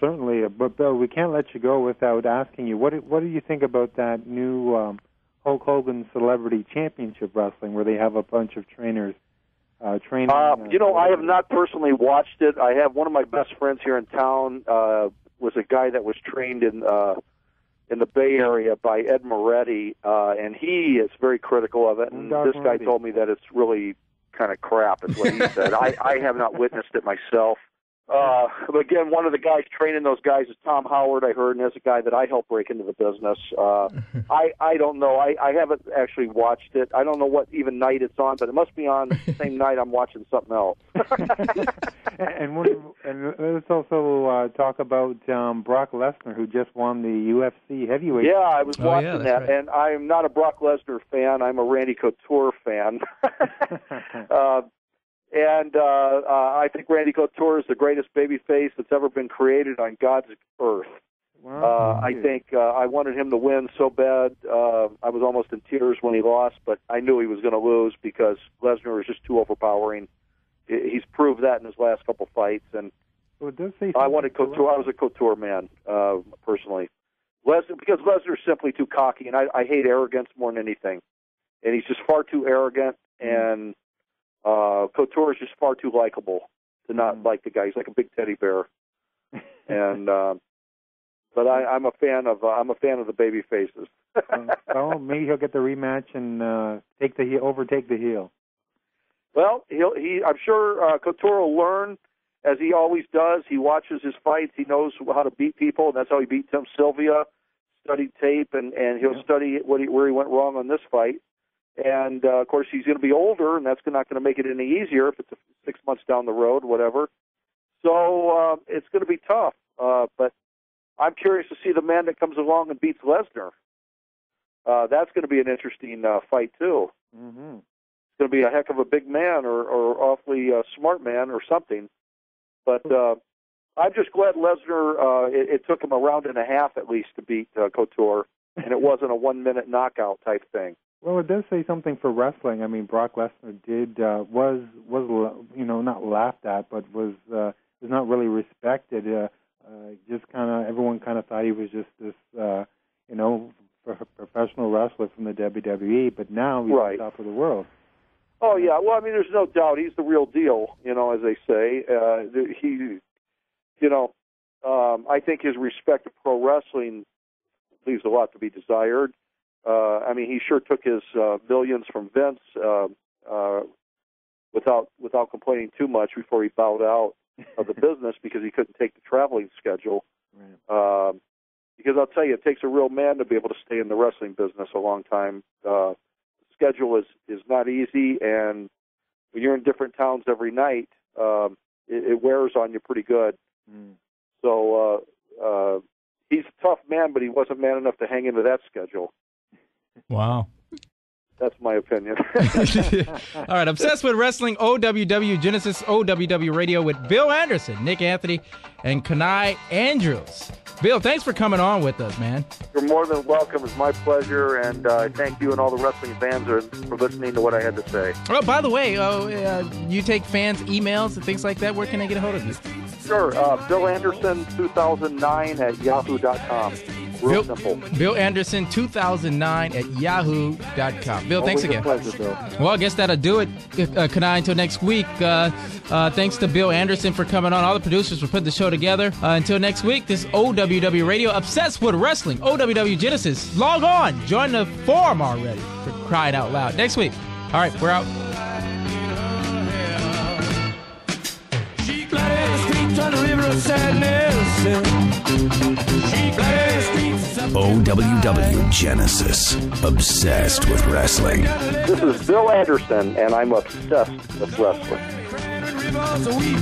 Certainly, but Bill, we can't let you go without asking you, what do you think about that new Hulk Hogan Celebrity Championship Wrestling, where they have a bunch of trainers training? I have not personally watched it. I have one of my best friends here in town was a guy that was trained in the Bay Area by Ed Moretti, and he is very critical of it. And this guy told me that it's really kind of crap, is what he said. I have not witnessed it myself. But again, one of the guys training those guys is Tom Howard, I heard, and there's a guy that I helped break into the business. I don't know. I haven't actually watched it. I don't know what even night it's on, but it must be on the same night I'm watching something else. and let's also talk about Brock Lesnar, who just won the UFC heavyweight. Yeah, I was watching that, right. and I'm not a Brock Lesnar fan. I'm a Randy Couture fan. And I think Randy Couture is the greatest babyface that's ever been created on God's earth. Wow. I think I wanted him to win so bad. I was almost in tears when he lost, but I knew he was going to lose because Lesnar was just too overpowering. He's proved that in his last couple fights. And I wanted Couture. I was a Couture man, personally. Because Lesnar's simply too cocky, and I hate arrogance more than anything. And he's just far too arrogant, and Couture is just far too likable to not like the guy. He's like a big teddy bear, and but I'm a fan of the baby faces. Well, maybe he'll get the rematch and overtake the heel. Well, I'm sure Couture will learn, as he always does. He watches his fights. He knows how to beat people, and that's how he beat Tim Sylvia. Studied tape, and he'll study where he went wrong on this fight. And, of course, he's going to be older, and that's not going to make it any easier if it's 6 months down the road, whatever. So it's going to be tough. But I'm curious to see the man that comes along and beats Lesnar. That's going to be an interesting fight, too. Mm-hmm. It's going to be a heck of a big man or awfully smart man or something. But I'm just glad Lesnar, it took him a round and a half at least to beat Couture, and it wasn't a 1-minute knockout type thing. Well, it does say something for wrestling. I mean, Brock Lesnar was not laughed at, but was not really respected. Just everyone thought he was just this professional wrestler from the WWE, but now he's on top of the world. Oh yeah, well, I mean, there's no doubt he's the real deal. As they say, I think his respect of pro wrestling leaves a lot to be desired. I mean, he sure took his millions from Vince without complaining too much before he bowed out of the business because he couldn't take the traveling schedule. Right. Because I'll tell you, it takes a real man to be able to stay in the wrestling business a long time. The schedule is not easy, and when you're in different towns every night, it wears on you pretty good. Mm. So he's a tough man, but he wasn't man enough to hang into that schedule. Wow. That's my opinion. All right, Obsessed with Wrestling, OWW Genesis, OWW Radio with Bill Anderson, Nick Anthony, and Kenai Andrews. Bill, thanks for coming on with us, man. You're more than welcome. It's my pleasure, and I thank you and all the wrestling fans for listening to what I had to say. Oh, by the way, you take fans' emails and things like that. Where can I get a hold of you? Sure. Bill Anderson 2009 at yahoo.com. Real simple. Bill Anderson 2009 at yahoo.com. Bill, thanks again. Pleasure, Bill. Well, I guess that'll do it, Kenai, until next week. Thanks to Bill Anderson for coming on. All the producers for putting the show together. Until next week, this OWW Radio, Obsessed with Wrestling, OWW Genesis. Log on. Join the forum already, for crying out loud. Next week. All right, we're out. OWW Genesis, Obsessed with Wrestling. This is Bill Anderson, and I'm obsessed with wrestling. She